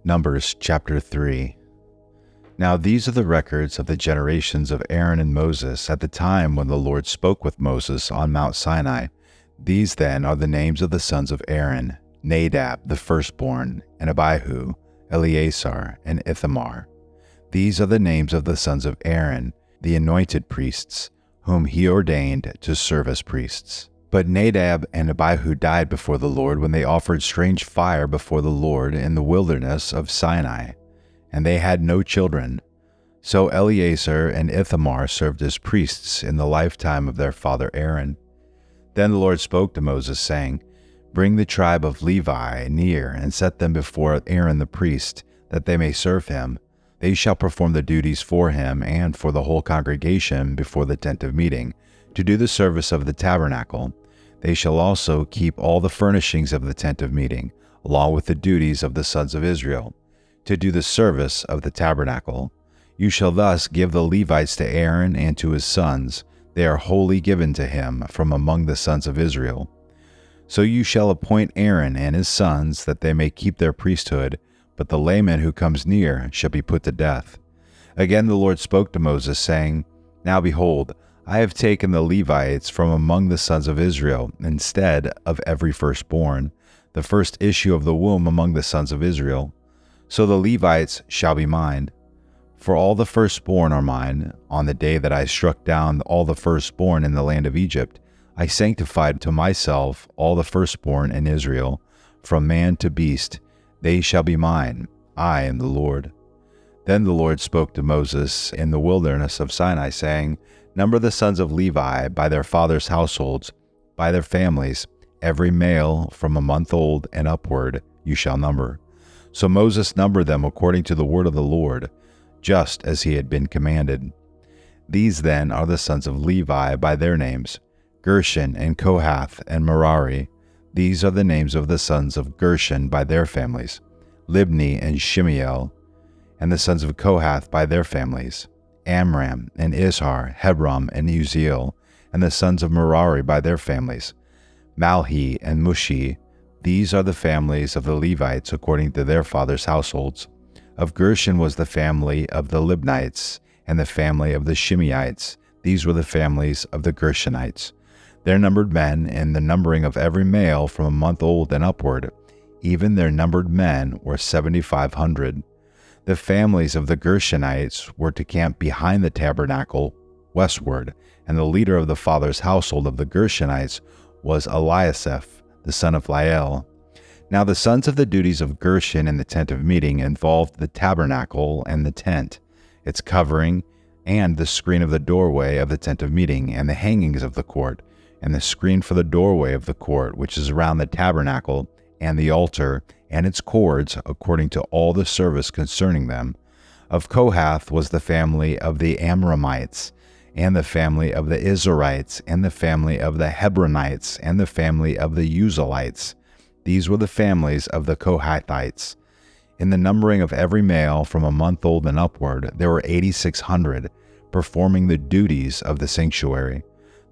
Numbers chapter 3. Now these are the records of the generations of Aaron and Moses at the time when the Lord spoke with Moses on Mount Sinai. These then are the names of the sons of Aaron: Nadab the firstborn, and Abihu, Eleazar, and Ithamar. These are the names of the sons of Aaron, the anointed priests, whom he ordained to serve as priests. But Nadab and Abihu died before the Lord when they offered strange fire before the Lord in the wilderness of Sinai, and they had no children. So Eleazar and Ithamar served as priests in the lifetime of their father Aaron. Then the Lord spoke to Moses, saying, "Bring the tribe of Levi near and set them before Aaron the priest, that they may serve him. They shall perform the duties for him and for the whole congregation before the tent of meeting, to do the service of the tabernacle. They shall also keep all the furnishings of the tent of meeting, along with the duties of the sons of Israel, to do the service of the tabernacle. You shall thus give the Levites to Aaron and to his sons. They are wholly given to him from among the sons of Israel. So you shall appoint Aaron and his sons, that they may keep their priesthood, but the layman who comes near shall be put to death." Again the Lord spoke to Moses, saying, "Now behold, I have taken the Levites from among the sons of Israel instead of every firstborn, the first issue of the womb among the sons of Israel. So the Levites shall be mine. For all the firstborn are mine. On the day that I struck down all the firstborn in the land of Egypt, I sanctified to myself all the firstborn in Israel, from man to beast. They shall be mine. I am the Lord." Then the Lord spoke to Moses in the wilderness of Sinai, saying, "Number the sons of Levi by their fathers' households, by their families, every male from a month old and upward you shall number." So Moses numbered them according to the word of the Lord, just as he had been commanded. These then are the sons of Levi by their names: Gershon and Kohath and Merari. These are the names of the sons of Gershon by their families: Libni and Shimeel. And the sons of Kohath by their families: Amram and Izhar, Hebron and Uzziel. And the sons of Merari by their families: Malhi and Mushi. These are the families of the Levites according to their fathers' households. Of Gershon was the family of the Libnites, and the family of the Shimeites. These were the families of the Gershonites. Their numbered men, in the numbering of every male from a month old and upward, even their numbered men were 7,500. The families of the Gershonites were to camp behind the tabernacle westward, and the leader of the father's household of the Gershonites was Eliasaph, the son of Lael. Now the sons of the duties of Gershon in the tent of meeting involved the tabernacle and the tent, its covering, and the screen of the doorway of the tent of meeting, and the hangings of the court, and the screen for the doorway of the court, which is around the tabernacle, and the altar, and its cords, according to all the service concerning them. Of Kohath was the family of the Amramites, and the family of the Izharites, and the family of the Hebronites, and the family of the Uzalites. These were the families of the Kohathites. In the numbering of every male from a month old and upward, there were 8,600, performing the duties of the sanctuary.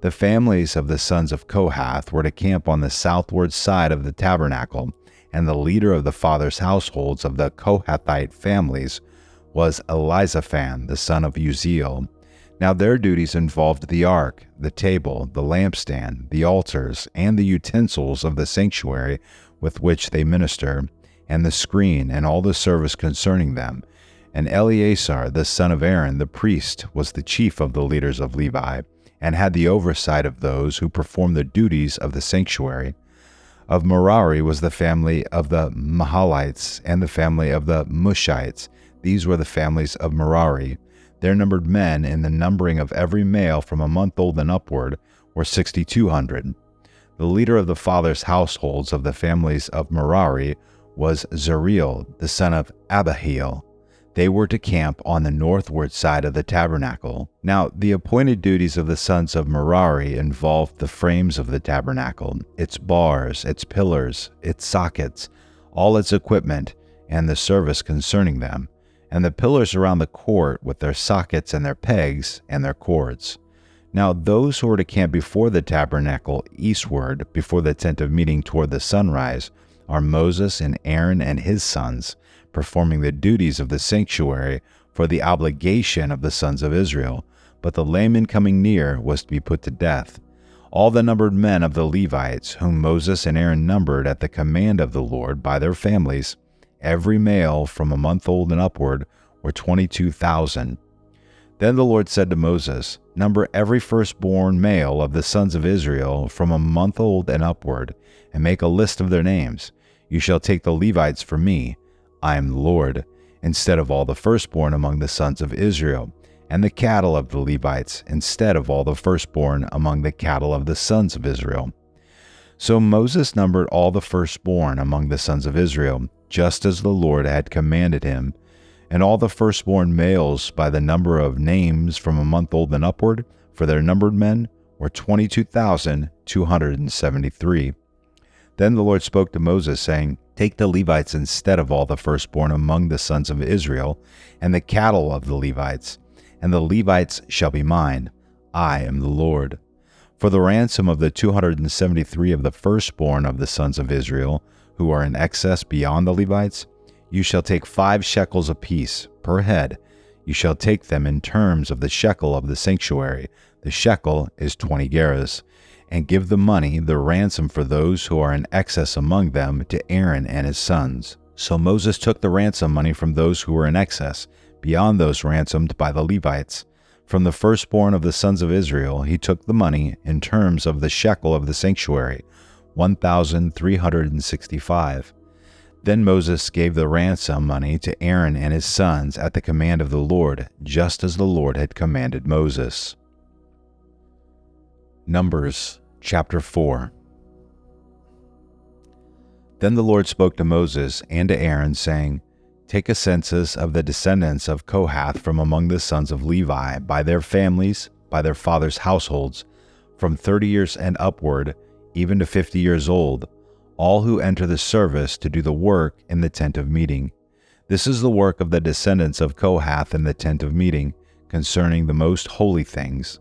The families of the sons of Kohath were to camp on the southward side of the tabernacle, and the leader of the fathers' households of the Kohathite families was Elizaphan, the son of Uzziel. Now their duties involved the ark, the table, the lampstand, the altars, and the utensils of the sanctuary with which they minister, and the screen, and all the service concerning them. And Eleazar, the son of Aaron, the priest, was the chief of the leaders of Levi, and had the oversight of those who performed the duties of the sanctuary. Of Merari was the family of the Mahalites, and the family of the Mushites. These were the families of Merari. Their numbered men, in the numbering of every male from a month old and upward, were 6,200. The leader of the fathers' households of the families of Merari was Zeriel, the son of Abihail. They were to camp on the northward side of the tabernacle. Now, the appointed duties of the sons of Merari involved the frames of the tabernacle, its bars, its pillars, its sockets, all its equipment, and the service concerning them, and the pillars around the court with their sockets and their pegs and their cords. Now those who were to camp before the tabernacle eastward, before the tent of meeting toward the sunrise, are Moses and Aaron and his sons, performing the duties of the sanctuary for the obligation of the sons of Israel. But the layman coming near was to be put to death. All the numbered men of the Levites, whom Moses and Aaron numbered at the command of the Lord by their families, every male from a month old and upward, were 22,000. Then the Lord said to Moses, Number every firstborn male of the sons of Israel from a month old and upward, and make a list of their names. You shall take the Levites for me, I am the Lord, instead of all the firstborn among the sons of Israel, and the cattle of the Levites, instead of all the firstborn among the cattle of the sons of Israel. So Moses numbered all the firstborn among the sons of Israel, just as the Lord had commanded him, and all the firstborn males by the number of names from a month old and upward, for their numbered men, were 22,273. Then the Lord spoke to Moses, saying, Take the Levites instead of all the firstborn among the sons of Israel, and the cattle of the Levites, and the Levites shall be mine. I am the Lord. For the ransom of the 273 of the firstborn of the sons of Israel, who are in excess beyond the Levites, you shall take 5 shekels apiece per head. You shall take them in terms of the shekel of the sanctuary. The shekel is 20 gerahs. And give the money, the ransom for those who are in excess among them, to Aaron and his sons. So Moses took the ransom money from those who were in excess, beyond those ransomed by the Levites. From the firstborn of the sons of Israel he took the money in terms of the shekel of the sanctuary, 1,365. Then Moses gave the ransom money to Aaron and his sons at the command of the Lord, just as the Lord had commanded Moses. Numbers chapter 4. Then the Lord spoke to Moses and to Aaron, saying, Take a census of the descendants of Kohath from among the sons of Levi, by their families, by their fathers' households, from 30 years and upward, even to 50 years old, all who enter the service to do the work in the tent of meeting. This is the work of the descendants of Kohath in the tent of meeting, concerning the most holy things.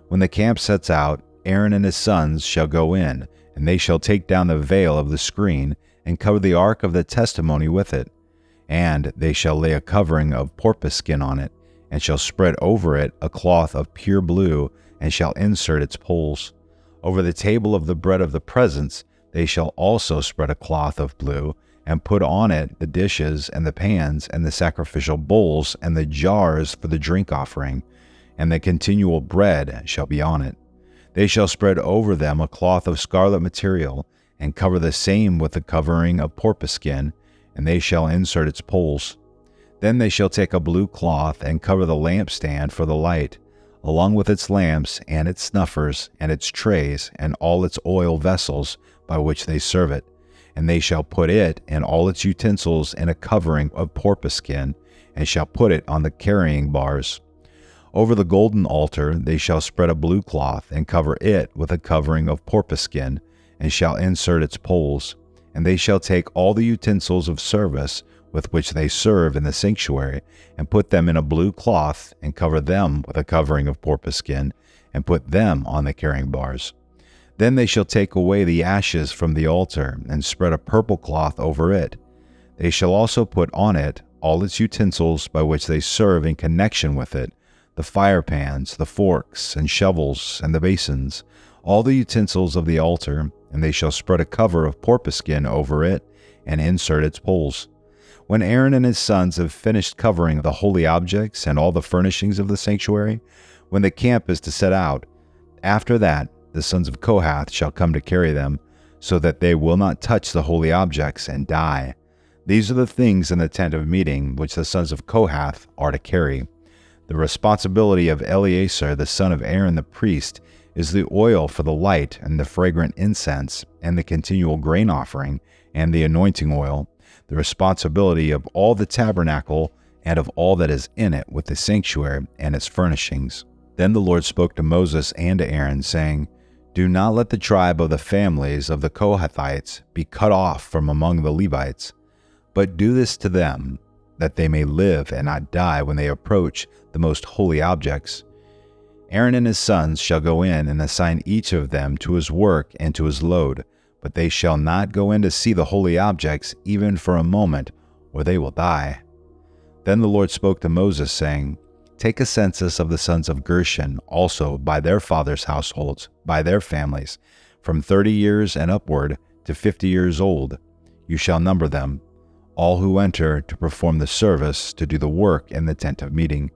When the camp sets out, Aaron and his sons shall go in, and they shall take down the veil of the screen, and cover the ark of the testimony with it. And they shall lay a covering of porpoise skin on it, and shall spread over it a cloth of pure blue, and shall insert its poles. Over the table of the bread of the presence they shall also spread a cloth of blue, and put on it the dishes and the pans and the sacrificial bowls and the jars for the drink offering, and the continual bread shall be on it. They shall spread over them a cloth of scarlet material, and cover the same with the covering of porpoise skin, and they shall insert its poles. Then they shall take a blue cloth and cover the lampstand for the light, along with its lamps and its snuffers and its trays and all its oil vessels by which they serve it. And they shall put it and all its utensils in a covering of porpoise skin, and shall put it on the carrying bars. Over the golden altar they shall spread a blue cloth, and cover it with a covering of porpoise skin, and shall insert its poles. And they shall take all the utensils of service with which they serve in the sanctuary, and put them in a blue cloth, and cover them with a covering of porpoise skin, and put them on the carrying bars. Then they shall take away the ashes from the altar, and spread a purple cloth over it. They shall also put on it all its utensils by which they serve in connection with it, the fire pans, the forks, and shovels, and the basins, all the utensils of the altar, and they shall spread a cover of porpoise skin over it, and insert its poles. When Aaron and his sons have finished covering the holy objects and all the furnishings of the sanctuary, when the camp is to set out, after that the sons of Kohath shall come to carry them, so that they will not touch the holy objects and die. These are the things in the tent of meeting which the sons of Kohath are to carry. The responsibility of Eleazar the son of Aaron the priest is the oil for the light and the fragrant incense and the continual grain offering and the anointing oil, the responsibility of all the tabernacle and of all that is in it with the sanctuary and its furnishings. Then the Lord spoke to Moses and to Aaron, saying, Do not let the tribe of the families of the Kohathites be cut off from among the Levites, but do this to them, that they may live and not die when they approach the most holy objects. Aaron and his sons shall go in and assign each of them to his work and to his load, but they shall not go in to see the holy objects even for a moment, or they will die. Then the Lord spoke to Moses, saying, Take a census of the sons of Gershon, also by their fathers' households, by their families, from 30 years and upward to 50 years old. You shall number them, all who enter to perform the service, to do the work in the tent of meeting.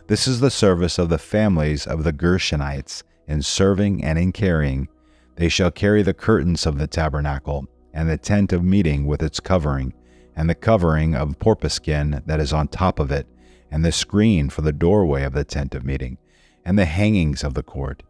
This is the service of the families of the Gershonites, in serving and in carrying. They shall carry the curtains of the tabernacle, and the tent of meeting with its covering, and the covering of porpus skin that is on top of it, and the screen for the doorway of the tent of meeting, and the hangings of the court,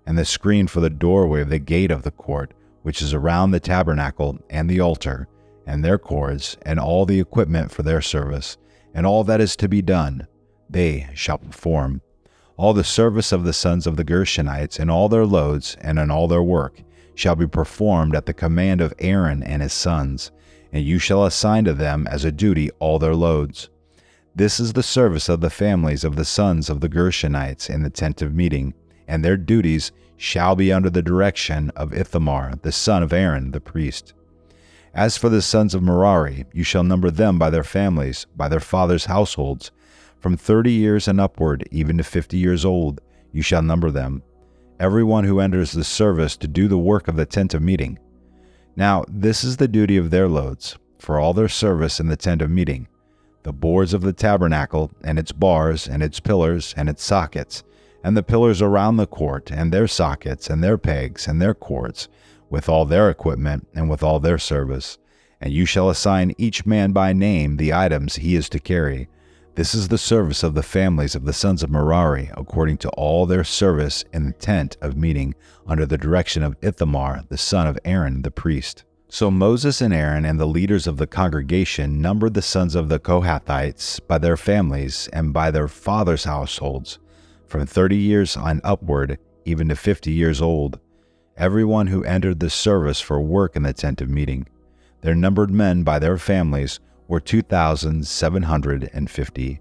and the screen for the doorway of the gate of the court, which is around the tabernacle and the altar, and their cords, and all the equipment for their service, and all that is to be done, they shall perform. All the service of the sons of the Gershonites in all their loads and in all their work shall be performed at the command of Aaron and his sons, and you shall assign to them as a duty all their loads. This is the service of the families of the sons of the Gershonites in the tent of meeting, and their duties shall be under the direction of Ithamar, the son of Aaron, the priest. As for the sons of Merari, you shall number them by their families, by their fathers' households, from 30 years and upward, even to 50 years old, you shall number them, everyone who enters the service to do the work of the tent of meeting. Now this is the duty of their loads, for all their service in the tent of meeting, the boards of the tabernacle, and its bars, and its pillars, and its sockets, and the pillars around the court, and their sockets, and their pegs, and their cords, with all their equipment, and with all their service. And you shall assign each man by name the items he is to carry. This is the service of the families of the sons of Merari, according to all their service in the tent of meeting, under the direction of Ithamar, the son of Aaron, the priest. So Moses and Aaron and the leaders of the congregation numbered the sons of the Kohathites by their families and by their fathers' households, from 30 years and upward, even to 50 years old, everyone who entered the service for work in the tent of meeting. Their numbered men by their families were 2,750.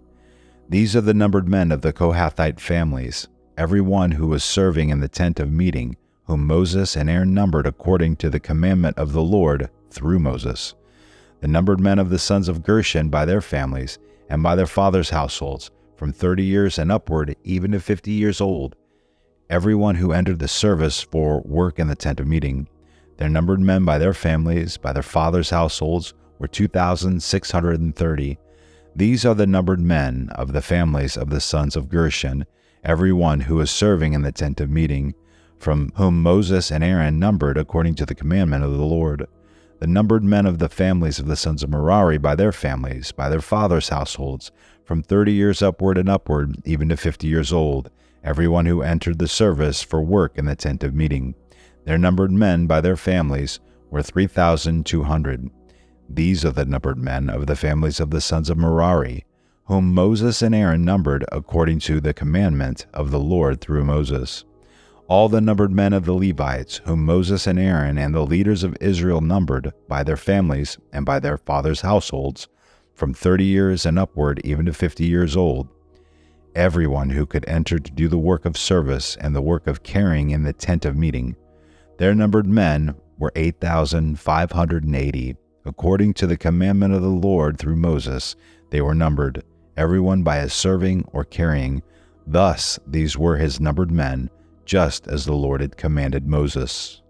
These are the numbered men of the Kohathite families, everyone who was serving in the tent of meeting, whom Moses and Aaron numbered according to the commandment of the Lord through Moses. The numbered men of the sons of Gershon by their families and by their fathers' households, from 30 years and upward, even to 50 years old, everyone who entered the service for work in the tent of meeting. Their numbered men by their families, by their fathers' households, were 2,630. These are the numbered men of the families of the sons of Gershon, everyone who was serving in the tent of meeting, from whom Moses and Aaron numbered according to the commandment of the Lord. The numbered men of the families of the sons of Merari by their families, by their fathers' households, from 30 years upward and upward, even to 50 years old, everyone who entered the service for work in the tent of meeting. Their numbered men by their families were 3,200. These are the numbered men of the families of the sons of Merari, whom Moses and Aaron numbered according to the commandment of the Lord through Moses. All the numbered men of the Levites, whom Moses and Aaron and the leaders of Israel numbered by their families and by their fathers' households, from 30 years and upward, even to 50 years old, everyone who could enter to do the work of service and the work of carrying in the tent of meeting. Their numbered men were 8,580. According to the commandment of the Lord through Moses, they were numbered, everyone by his serving or carrying. Thus these were his numbered men, just as the Lord had commanded Moses.